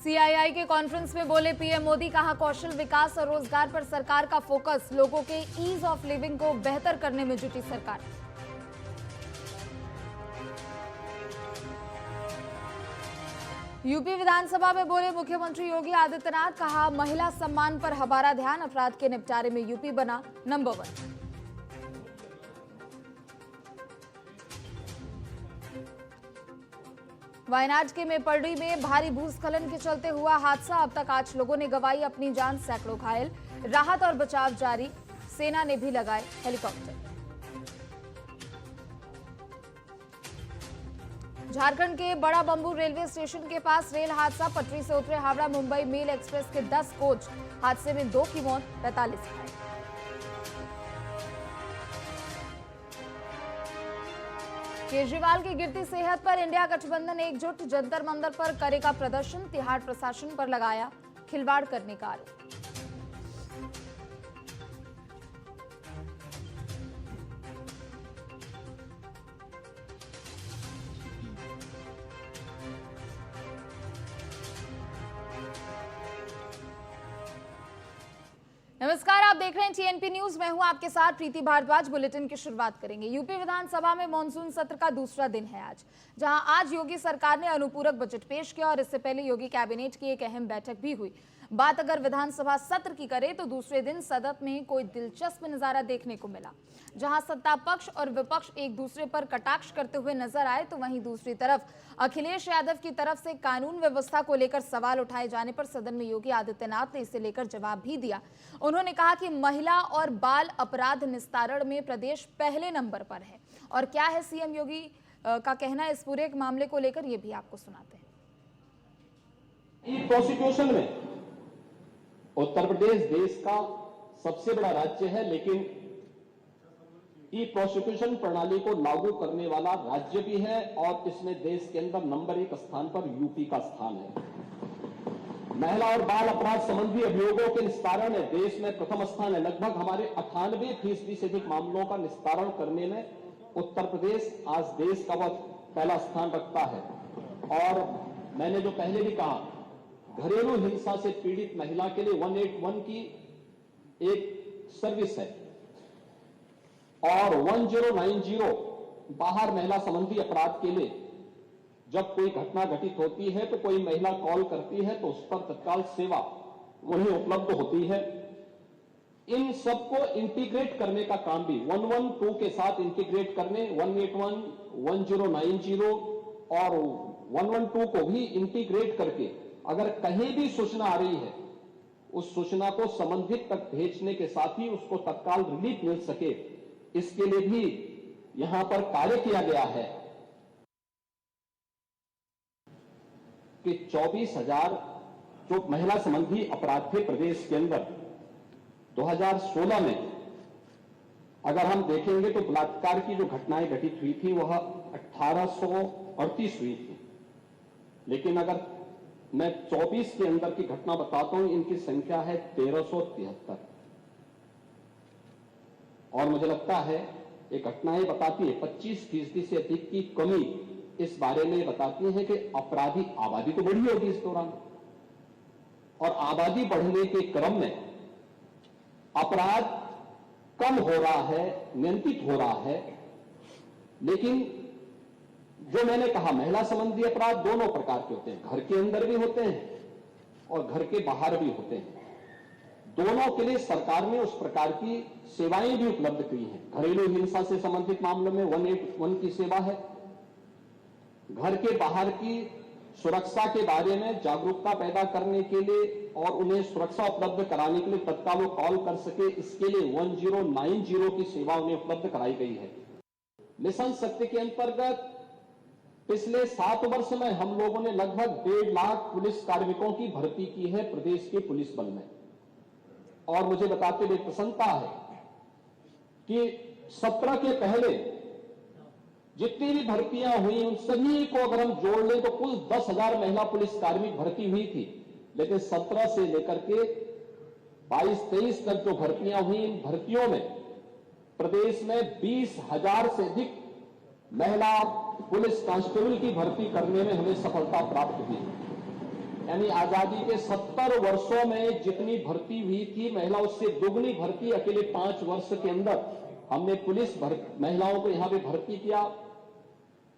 CII के conference में बोले पीएम मोदी, कहा कौशल विकास और रोजगार पर सरकार का फोकस, लोगों के ईज ऑफ लिविंग को बेहतर करने में जुटी सरकार। यूपी विधानसभा में बोले मुख्यमंत्री योगी आदित्यनाथ, कहा महिला सम्मान पर हमारा ध्यान, अपराध के निपटारे में यूपी बना नंबर 1। वायनाड के मेपल्डी में भारी भूस्खलन के चलते हुआ हादसा, अब तक 8 लोगों ने गंवाई अपनी जान, सैकड़ों घायल, राहत और बचाव जारी, सेना ने भी लगाए हेलीकॉप्टर। झारखंड के बड़ा बंबू रेलवे स्टेशन के पास रेल हादसा, पटरी से उतरे हावड़ा मुंबई मेल एक्सप्रेस के 10 कोच, हादसे में 2 की मौत, 45 घायल। केजरीवाल की गिरती सेहत पर इंडिया गठबंधन एकजुट, जंतर मंतर पर करेगा प्रदर्शन, तिहाड़ प्रशासन पर लगाया खिलवाड़ करने का आरोप। नमस्कार, आप देख रहे हैं टीएनपी न्यूज। मैं हूं आपके साथ प्रीति भारद्वाज। बुलेटिन की शुरुआत करेंगे। यूपी विधानसभा में मॉनसून सत्र का दूसरा दिन है आज, जहां आज योगी सरकार ने अनुपूरक बजट पेश किया और इससे पहले योगी कैबिनेट की एक अहम बैठक भी हुई। बात अगर विधानसभा सत्र की करें तो दूसरे दिन सदन में कोई दिलचस्प नजारा देखने को मिला, जहां सत्ता पक्ष और विपक्ष एक दूसरे पर कटाक्ष करते हुए नजर आए, तो वहीं दूसरी तरफ अखिलेश यादव की तरफ से कानून व्यवस्था को लेकर सवाल उठाए जाने पर सदन में योगी आदित्यनाथ ने इसे लेकर जवाब भी दिया। उन्होंने कहा कि महिला और बाल अपराध निस्तारण में प्रदेश पहले नंबर पर है। और क्या है सीएम योगी का कहना इस पूरे मामले को लेकर, ये भी आपको सुनाते हैं। प्रोसिक्यूशन में उत्तर प्रदेश देश का सबसे बड़ा राज्य है, लेकिन ई प्रोसिक्यूशन प्रणाली को लागू करने वाला राज्य भी है और इसमें देश के अंदर नंबर 1 स्थान पर यूपी का स्थान है। महिला और बाल अपराध संबंधी अभियोगों के निस्तारण में देश में प्रथम स्थान है। लगभग हमारे 98% से अधिक मामलों का निस्तारण करने में उत्तर प्रदेश आज देश का वह पहला स्थान रखता है। और मैंने जो पहले भी कहा, घरेलू हिंसा से पीड़ित महिला के लिए 181 की एक सर्विस है और 1090 बाहर महिला संबंधी अपराध के लिए जब कोई घटना घटित होती है तो कोई महिला कॉल करती है तो उस पर तत्काल सेवा वहीं उपलब्ध होती है। इन सबको इंटीग्रेट करने का काम भी 112 के साथ इंटीग्रेट करने, 181, 1090 और 112 को भी इंटीग्रेट करके अगर कहीं भी सूचना आ रही है, उस सूचना को संबंधित तक भेजने के साथ ही उसको तत्काल रिलीफ मिल सके, इसके लिए भी यहां पर कार्य किया गया है कि 24,000 जो महिला संबंधी अपराध थे प्रदेश के अंदर 2016 में अगर हम देखेंगे तो बलात्कार की जो घटनाएं घटित हुई थी वह 1838 हुई थी, लेकिन अगर मैं 24 के अंदर की घटना बताता हूं, इनकी संख्या है 1373। और मुझे लगता है ये घटनाएं बताती है 25% से अधिक की कमी इस बारे में बताती है कि अपराधी आबादी तो बढ़ी होगी इस दौरान, और आबादी बढ़ने के क्रम में अपराध कम हो रहा है, नियंत्रित हो रहा है। लेकिन जो मैंने कहा, महिला संबंधी अपराध दोनों प्रकार के होते हैं, घर के अंदर भी होते हैं और घर के बाहर भी होते हैं। दोनों के लिए सरकार ने उस प्रकार की सेवाएं भी उपलब्ध की हैं। घरेलू हिंसा से संबंधित मामलों में 181 की सेवा है। घर के बाहर की सुरक्षा के बारे में जागरूकता पैदा करने के लिए और उन्हें सुरक्षा उपलब्ध कराने के लिए तत्काल वो कॉल कर सके, इसके लिए 1090 की सेवा उन्हें उपलब्ध कराई गई है। मिशन शक्ति के अंतर्गत पिछले 7 वर्ष में हम लोगों ने लगभग 1.5 लाख पुलिस कार्मिकों की भर्ती की है प्रदेश के पुलिस बल में। और मुझे बताते हुए प्रसन्नता है कि 17 के पहले जितनी भी भर्तियां हुई उन सभी को अगर हम जोड़ लें तो कुल 10,000 महिला पुलिस कार्मिक भर्ती हुई थी, लेकिन 17 से लेकर के 22-23 तक जो भर्तियां हुई, इन भर्तियों में प्रदेश में 20,000 से अधिक महिला पुलिस कांस्टेबल की भर्ती करने में हमें सफलता प्राप्त हुई। यानी आजादी के 70 वर्षों में जितनी भर्ती हुई थी महिला, उससे दोगुनी भर्ती अकेले 5 वर्ष के अंदर हमने पुलिस महिलाओं को यहां पे भर्ती किया।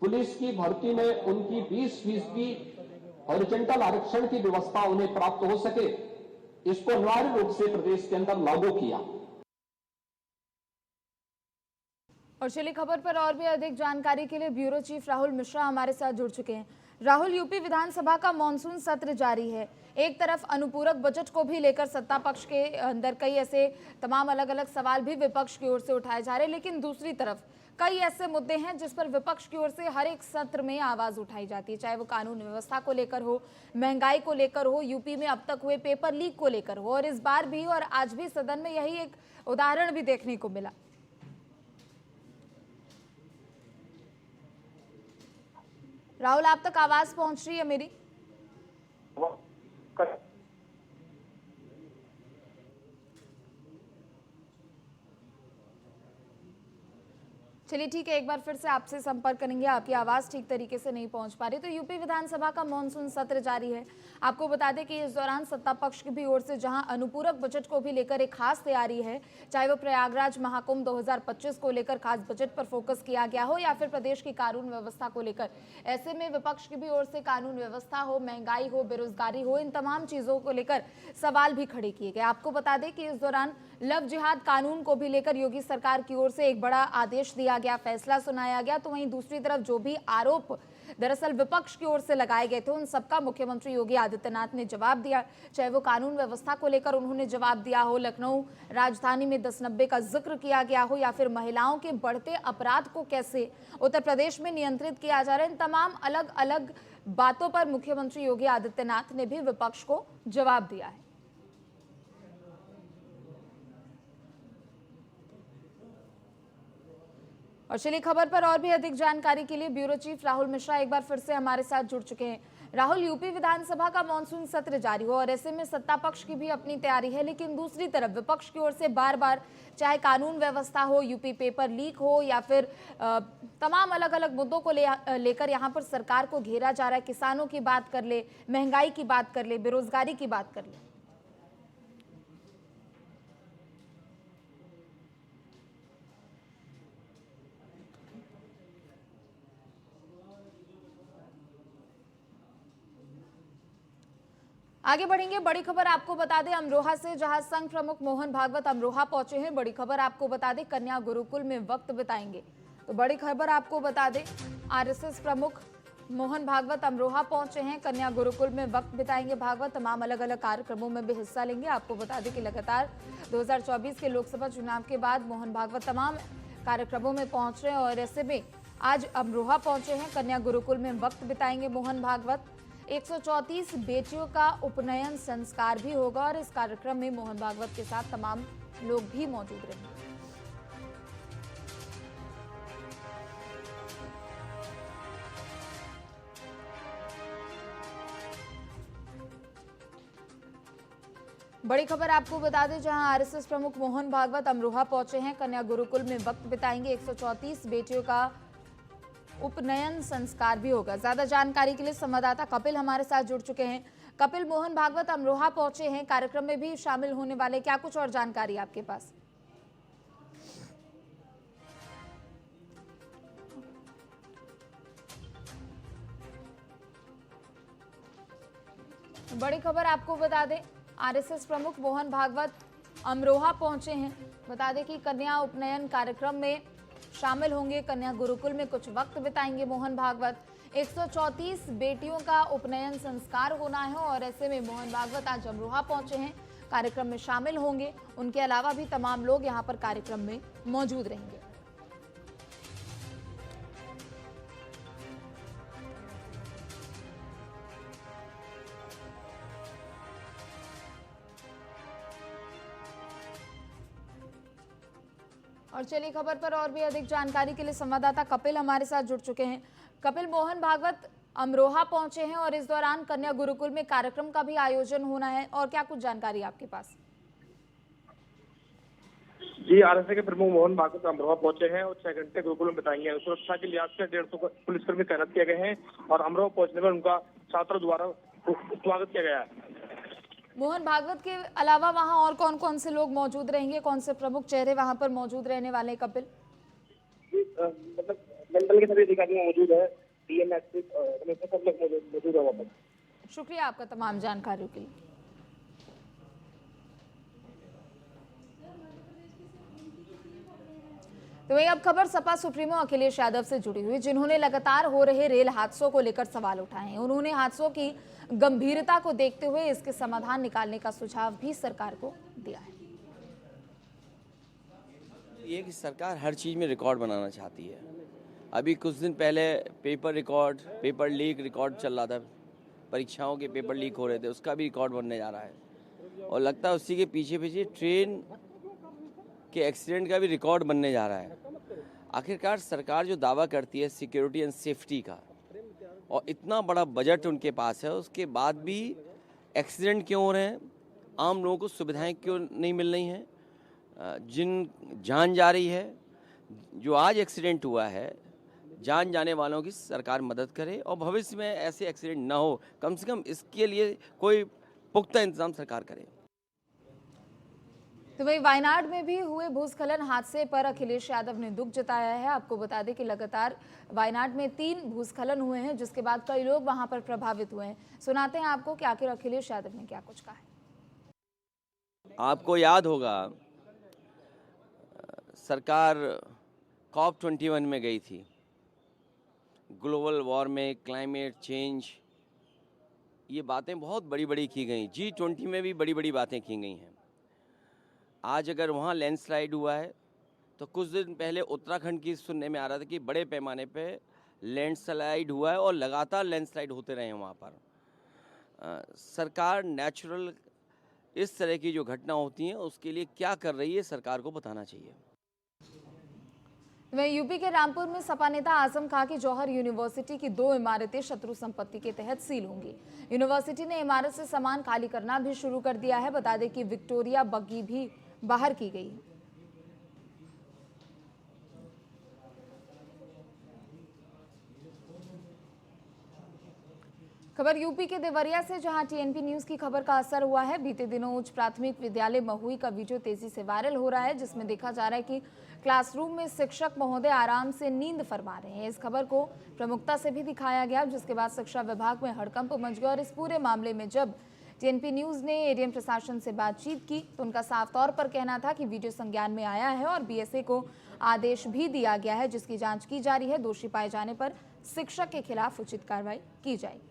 पुलिस की भर्ती में उनकी 20% हॉरिजॉन्टल आरक्षण की व्यवस्था उन्हें प्राप्त हो सके, इसको अनिवार्य रूप से प्रदेश के अंदर लागू किया। और चलिए खबर पर और भी अधिक जानकारी के लिए ब्यूरो चीफ राहुल मिश्रा हमारे साथ जुड़ चुके हैं। राहुल, यूपी विधानसभा का मॉनसून सत्र जारी है। एक तरफ अनुपूरक बजट को भी लेकर सत्ता पक्ष के अंदर कई ऐसे तमाम अलग अलग सवाल भी विपक्ष की ओर से उठाए जा रहे हैं, लेकिन दूसरी तरफ कई ऐसे मुद्दे हैं जिस पर विपक्ष की ओर से हर एक सत्र में आवाज उठाई जाती है, चाहे वो कानून व्यवस्था को लेकर हो, महंगाई को लेकर हो, यूपी में अब तक हुए पेपर लीक को लेकर हो, और इस बार भी और आज भी सदन में यही एक उदाहरण भी देखने को मिला। राहुल, आप तक आवाज पहुंच रही है मेरी? चलिए ठीक है, एक बार फिर से आपसे संपर्क करेंगे, आपकी आवाज़ ठीक तरीके से नहीं पहुंच पा रही। तो यूपी विधानसभा का मॉनसून सत्र जारी है। आपको बता दें कि इस दौरान सत्ता पक्ष की भी ओर से जहां अनुपूरक बजट को भी लेकर एक खास तैयारी है, चाहे वो प्रयागराज महाकुंभ 2025 को लेकर खास बजट पर फोकस किया गया हो या फिर प्रदेश की कानून व्यवस्था को लेकर। ऐसे में विपक्ष की भी ओर से कानून व्यवस्था हो, महंगाई हो, बेरोजगारी हो, इन तमाम चीज़ों को लेकर सवाल भी खड़े किए गए। आपको बता दें कि इस दौरान लव जिहाद कानून को भी लेकर योगी सरकार की ओर से एक बड़ा आदेश दिया गया, फैसला सुनाया गया। तो वहीं दूसरी तरफ जो भी आरोप दरअसल विपक्ष की ओर से लगाए गए थे, उन सबका मुख्यमंत्री योगी आदित्यनाथ ने जवाब दिया। चाहे वो कानून व्यवस्था को लेकर उन्होंने जवाब दिया हो, लखनऊ राजधानी में 1090 का जिक्र किया गया हो, या फिर महिलाओं के बढ़ते अपराध को कैसे उत्तर प्रदेश में नियंत्रित किया जा रहा है, इन तमाम अलग अलग बातों पर मुख्यमंत्री योगी आदित्यनाथ ने भी विपक्ष को जवाब दिया है। और चलिए खबर पर और भी अधिक जानकारी के लिए ब्यूरो चीफ राहुल मिश्रा एक बार फिर से हमारे साथ जुड़ चुके हैं। राहुल, यूपी विधानसभा का मॉनसून सत्र जारी हो और ऐसे में सत्ता पक्ष की भी अपनी तैयारी है, लेकिन दूसरी तरफ विपक्ष की ओर से बार बार चाहे कानून व्यवस्था हो, यूपी पेपर लीक हो, या फिर तमाम अलग अलग मुद्दों को लेकर यहाँ पर सरकार को घेरा जा रहा है। किसानों की बात कर ले, महंगाई की बात कर ले, बेरोजगारी की बात कर ले। आगे बढ़ेंगे, बड़ी खबर आपको बता दें अमरोहा से, जहां संघ प्रमुख मोहन भागवत अमरोहा पहुंचे हैं। बड़ी खबर आपको बता दें कन्या गुरुकुल में वक्त बिताएंगे। तो बड़ी खबर आपको बता दें आरएसएस प्रमुख मोहन भागवत अमरोहा पहुंचे हैं, कन्या गुरुकुल में वक्त बिताएंगे। भागवत तमाम अलग अलग कार्यक्रमों में भी हिस्सा लेंगे। आपको बता दें कि लगातार 2024 के लोकसभा चुनाव के बाद मोहन भागवत तमाम कार्यक्रमों में पहुंच रहे हैं और ऐसे में आज अमरोहा पहुंचे हैं, कन्या गुरुकुल में वक्त बिताएंगे मोहन भागवत। 134 बेटियों का उपनयन संस्कार भी होगा और इस कार्यक्रम में मोहन भागवत के साथ तमाम लोग भी मौजूद रहेंगे। बड़ी खबर आपको बता दें जहां आरएसएस प्रमुख मोहन भागवत अमरोहा पहुंचे हैं, कन्या गुरुकुल में वक्त बिताएंगे। 134 बेटियों का उपनयन संस्कार भी होगा। ज्यादा जानकारी के लिए संवाददाता कपिल हमारे साथ जुड़ चुके हैं। कपिल, मोहन भागवत अमरोहा पहुंचे हैं, कार्यक्रम में भी शामिल होने वाले, क्या कुछ और जानकारी आपके पास? बड़ी खबर आपको बता दें आरएसएस प्रमुख मोहन भागवत अमरोहा पहुंचे हैं। बता दें कि कन्या उपनयन कार्यक्रम में शामिल होंगे, कन्या गुरुकुल में कुछ वक्त बिताएंगे मोहन भागवत। 134 बेटियों का उपनयन संस्कार होना है और ऐसे में मोहन भागवत आज अमरोहा पहुंचे हैं, कार्यक्रम में शामिल होंगे। उनके अलावा भी तमाम लोग यहां पर कार्यक्रम में मौजूद रहेंगे। और चलिए खबर पर और भी अधिक जानकारी के लिए संवाददाता कपिल हमारे साथ जुड़ चुके हैं। कपिल, मोहन भागवत अमरोहा पहुंचे हैं और इस दौरान कन्या गुरुकुल में कार्यक्रम का भी आयोजन होना है, और क्या कुछ जानकारी आपके पास? जी, आरएसएस के प्रमुख मोहन भागवत अमरोहा पहुंचे हैं और 6 घंटे गुरुकुल में बिताएंगे। सुरक्षा के लिहाज से 150 पुलिसकर्मी तैनात किए गए हैं और अमरोहा पहुंचने पर उनका छात्रों द्वारा स्वागत किया गया है। मोहन भागवत के अलावा वहां और कौन कौन से लोग मौजूद रहेंगे, कौन से प्रमुख चेहरे वहां पर मौजूद रहने वाले हैं कपिल? मतलब मंडल के सभी अधिकारी मौजूद है, डीएम कमिश्नर सब लोग मौजूद है वहाँ पर। शुक्रिया आपका तमाम जानकारियों के लिए। तो वहीं अब खबर सपा सुप्रीमो अखिलेश यादव से जुड़ी हुई, जिन्होंने लगातार हो रहे रेल हादसों को लेकर सवाल उठाए हैं। उन्होंने हादसों की गंभीरता को देखते हुए इसके समाधान निकालने का सुझाव भी सरकार को दिया है। ये कि सरकार हर चीज़ में रिकॉर्ड बनाना चाहती है। अभी कुछ दिन पहले पेपर लीक रिकॉर्ड चल रहा था, परीक्षाओं के पेपर लीक हो रहे थे, उसका भी रिकॉर्ड बनने जा रहा है। और लगता है उसी के पीछे पीछे ट्रेन के एक्सीडेंट का भी रिकॉर्ड बनने जा रहा है। आखिरकार सरकार जो दावा करती है सिक्योरिटी एंड सेफ्टी का, और इतना बड़ा बजट उनके पास है, उसके बाद भी एक्सीडेंट क्यों हो रहे हैं, आम लोगों को सुविधाएं क्यों नहीं मिल रही हैं, जिन जान जा रही है, जो आज एक्सीडेंट हुआ है, जान जाने वालों की सरकार मदद करे और भविष्य में ऐसे एक्सीडेंट ना हो, कम से कम इसके लिए कोई पुख्ता इंतजाम सरकार करे। तो वही वायनाड में भी हुए भूस्खलन हादसे पर अखिलेश यादव ने दुख जताया है। आपको बता दें कि लगातार वायनाड में 3 भूस्खलन हुए हैं, जिसके बाद कई लोग वहां पर प्रभावित हुए हैं। सुनाते हैं आपको कि आखिर अखिलेश यादव ने क्या कुछ कहा है। आपको याद होगा सरकार COP21 में गई थी, ग्लोबल वार्मिंग, क्लाइमेट चेंज, ये बातें बहुत बड़ी बड़ी की गई। G20 में भी बड़ी बड़ी बातें की गई हैं। आज अगर वहाँ लैंडस्लाइड हुआ है तो कुछ दिन पहले उत्तराखंड की सुनने में आ रहा था कि बड़े पैमाने पे लैंडस्लाइड हुआ है और लगातार लैंडस्लाइड होते रहे हैं वहाँ पर। सरकार नेचुरल इस तरह की जो घटना होती हैं उसके लिए क्या कर रही है, सरकार को बताना चाहिए। वहीं यूपी के रामपुर में सपा नेता आजम खां की जौहर यूनिवर्सिटी की 2 इमारतें शत्रु संपत्ति के तहत सील होंगी। यूनिवर्सिटी ने इमारत से सामान खाली करना भी शुरू कर दिया है। बता दें कि विक्टोरिया बग्गी भी बाहर की गई है। खबर यूपी के देवरिया से, जहां टीएनपी न्यूज की खबर का असर हुआ है। बीते दिनों उच्च प्राथमिक विद्यालय महुई का वीडियो तेजी से वायरल हो रहा है, जिसमें देखा जा रहा है कि क्लासरूम में शिक्षक महोदय आराम से नींद फरमा रहे हैं। इस खबर को प्रमुखता से भी दिखाया गया, जिसके बाद शिक्षा विभाग में हड़कंप मच गया। और इस पूरे मामले में जब टीएनपी न्यूज ने एडीएम प्रशासन से बातचीत की तो उनका साफ तौर पर कहना था कि वीडियो संज्ञान में आया है और बीएसए को आदेश भी दिया गया है, जिसकी जांच की जा रही है। दोषी पाए जाने पर शिक्षक के खिलाफ उचित कार्रवाई की जाएगी।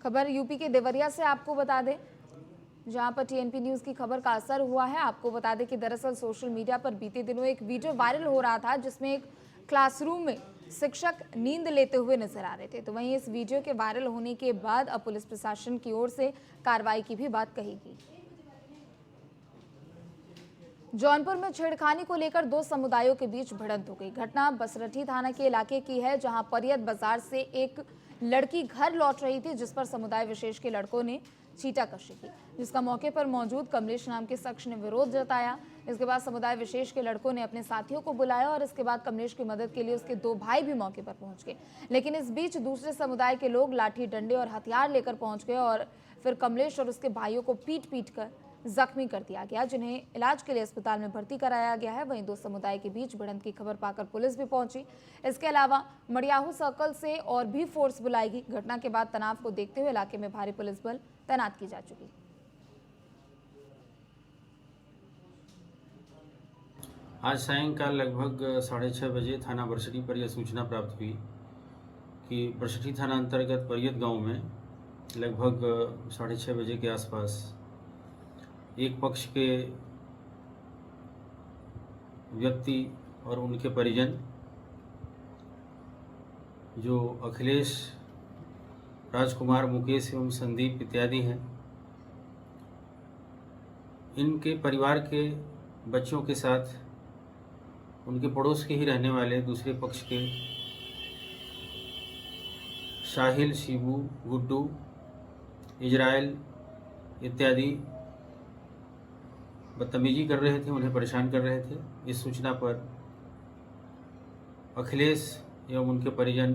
खबर यूपी के देवरिया से आपको बता दें, जहां पर टीएनपी न्यूज की खबर का असर हुआ है। आपको बता दें कि दरअसल सोशल मीडिया पर बीते दिनों एक वीडियो वायरल हो रहा था, जिसमें एक क्लासरूम में शिक्षक नींद लेते हुए नजर आ रहे थे। तो वहीं इस वीडियो के वायरल होने के बाद अब पुलिस प्रशासन की ओर से कार्रवाई की भी बात कही गई। जौनपुर में छेड़खानी को लेकर 2 समुदायों के बीच भिड़ंत हो गई। घटना बसरठी थाना के इलाके की है, जहां परियत बाजार से एक लड़की घर लौट रही थी, जिस पर समुदाय विशेष के लड़कों ने छींटाकशी की, जिसका मौके पर मौजूद कमलेश नाम के शख्स ने विरोध जताया। इसके बाद समुदाय विशेष के लड़कों ने अपने साथियों को बुलाया और इसके बाद कमलेश की मदद के लिए उसके 2 भाई भी मौके पर पहुंच गए। लेकिन इस बीच दूसरे समुदाय के लोग लाठी डंडे और हथियार लेकर पहुंच गए और फिर कमलेश और उसके भाइयों को पीट कर जख्मी कर दिया गया, जिन्हें इलाज के लिए अस्पताल में भर्ती कराया गया है। वहीं 2 समुदाय के बीच भिड़ंत की खबर पाकर पुलिस भी पहुंची। इसके अलावा मड़ियाहू सर्कल से और भी फोर्स बुलाई गई। घटना के बाद तनाव को देखते हुए इलाके में भारी पुलिस बल तैनात की जा चुकी। आज सायंकाल लगभग 6:30 बजे थाना बरसठी पर यह सूचना प्राप्त हुई कि बरसठी थाना अंतर्गत परियत गांव में लगभग 6:30 बजे के आसपास एक पक्ष के व्यक्ति और उनके परिजन, जो अखिलेश, राजकुमार, मुकेश एवं संदीप इत्यादि हैं, इनके परिवार के बच्चों के साथ उनके पड़ोस के ही रहने वाले दूसरे पक्ष के साहिल, शिबू, गुड्डू, इजराइल इत्यादि बदतमीजी कर रहे थे, उन्हें परेशान कर रहे थे। इस सूचना पर अखिलेश एवं उनके परिजन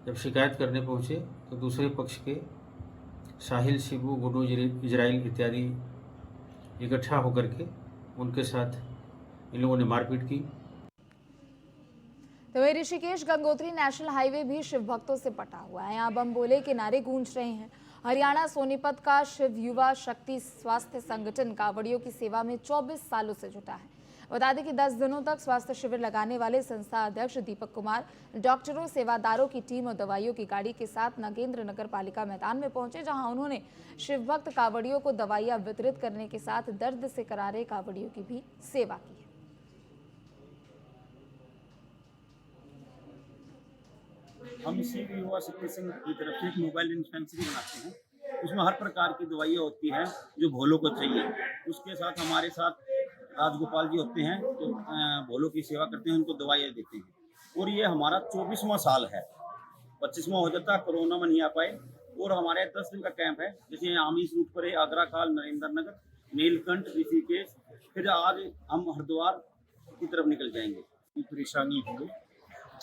जब शिकायत करने पहुंचे तो दूसरे पक्ष के साहिल, शिबू, गुड्डू, इजराइल इत्यादि इकट्ठा होकर के उनके साथ इन लोगों ने मारपीट की। तो वही ऋषिकेश गंगोत्री नेशनल हाईवे भी शिव भक्तों से पटा हुआ है। यहाँ बम बोले के नारे गूंज रहे हैं। हरियाणा सोनीपत का शिव युवा शक्ति स्वास्थ्य संगठन कांवड़ियों की सेवा में 24 सालों से जुटा है। बता दें कि 10 दिनों तक स्वास्थ्य शिविर लगाने वाले संस्था अध्यक्ष दीपक कुमार डॉक्टरों, सेवादारों की टीम और दवाइयों की गाड़ी के साथ नगेंद्र नगर पालिका मैदान में पहुंचे, जहां उन्होंने शिव भक्त कांवड़ियों को दवाइयां वितरित करने के साथ दर्द से करारे कांवड़ियों की भी सेवा की। हम शिव युवा शक्ति संघ की तरफ से एक मोबाइल डिस्पेंसरी बनाते हैं। उसमें हर प्रकार की दवाइयाँ होती हैं जो भोलों को चाहिए। उसके साथ हमारे साथ राजगोपाल जी होते हैं जो भोलों की सेवा करते हैं, उनको दवाइयाँ देते हैं। और ये हमारा 24वां साल है। 25वां हो जाता, कोरोना में नहीं आ पाए। और हमारे 10 दिन का कैंप है, जैसे आमीस रूट पर है, आगरा खाल, नरेंद्र नगर, नीलकंठ, ऋषिकेश। फिर आज हम हरिद्वार की तरफ निकल जाएंगे। परेशानी हो,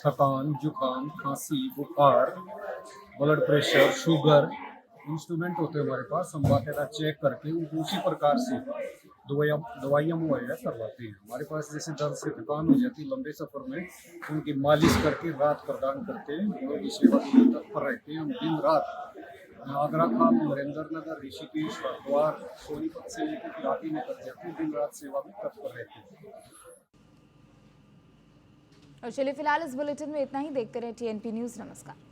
थकान, जुकाम, खांसी, बुखार, ब्लड प्रेशर, शुगर, इंस्ट्रूमेंट होते हैं हमारे पास। हम बाकायदा चेक करके उनको उसी प्रकार से दवाइयाँ मुहैया करवाते हैं। हमारे पास जैसे दर्द से थकान हो जाती है लंबे सफ़र में, तो उनकी मालिश करके रात प्रदान करते हैं। उनकी सेवा के लिए तत्पर रहते हैं हम दिन रात। आगरा खाल, नरेंद्र नगर, ऋषिकेश, हरिद्वार, सोनीपत से लेकर गुवाहाटी में कर जाते हैं। दिन रात सेवा में तत्पर रहते हैं। और चलिए फिलहाल इस बुलेटिन में इतना ही। देखते रहे TNP न्यूज़। नमस्कार।